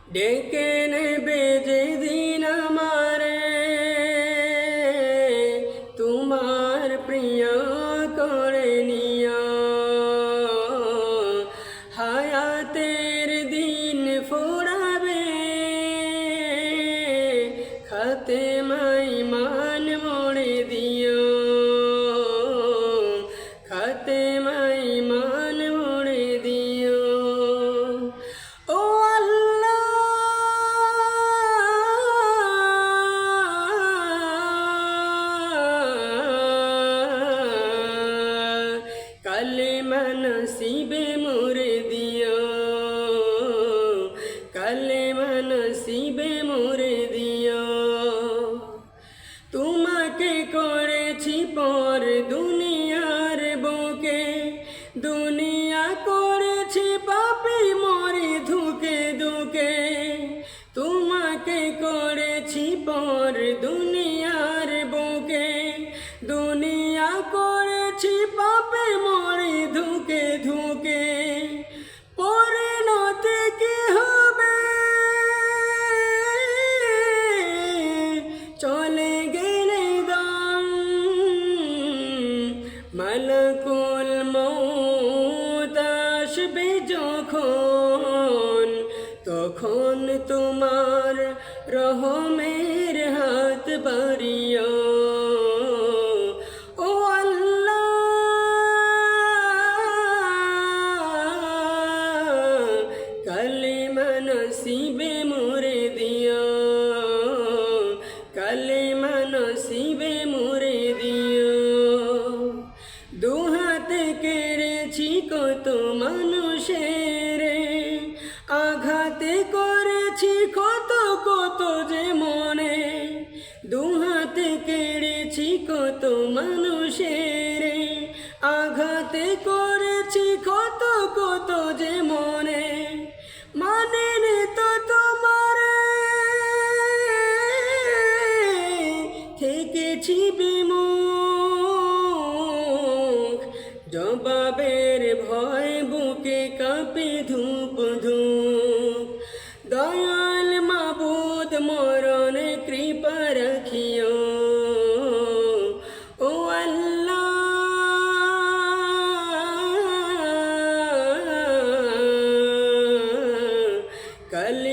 ডেকে নেবে যেদিন আমারে তোমার প্রিয় করে নিয়া, হায়াতের দিন ফুরাবে খাতেমাই মান মোড়ে দিও, খাতেমাই মান মোড়ে দিও। ও আল্লাহ, কালেমা নসিবে মোরে দিও, কালেমা নসিবে মোরে দিও। তোমাকে করেছি পর দুনিয়ার বুকে, দুনিয়া করেছি পাপী মরে ধুকে ধুকে। তোমাকে করেছি পর দুনিয়ার বুকে, দুনিয়া করেছি পাপী মরে ধুকে ধুকে। পরিণতি কি হবে চলে গেলে দম, মালাকুল মউত আসবে যখন, তখন তোমার রহমের হাত বাড়িও। ও আল্লাহ, কালেমা নসিবে মোরে দিও, কালেমা নসিবে মোরে দিও। দুহাতে কেড়েছি কত মানুষের, আঘাতে করেছি কত কত যে মনে। দুহাতে কেড়েছি কত মানুষের, আঘাতে করেছি কত কত যে মনে। মানেনি তো তোমারে থেকেছি বিমুখ, জবাবের ভয় বুকে কাঁপে ধূপ ধূপ। দয়াল মাবুদ মরণে কৃপা রাখিও। ও আল্লাহ, কালে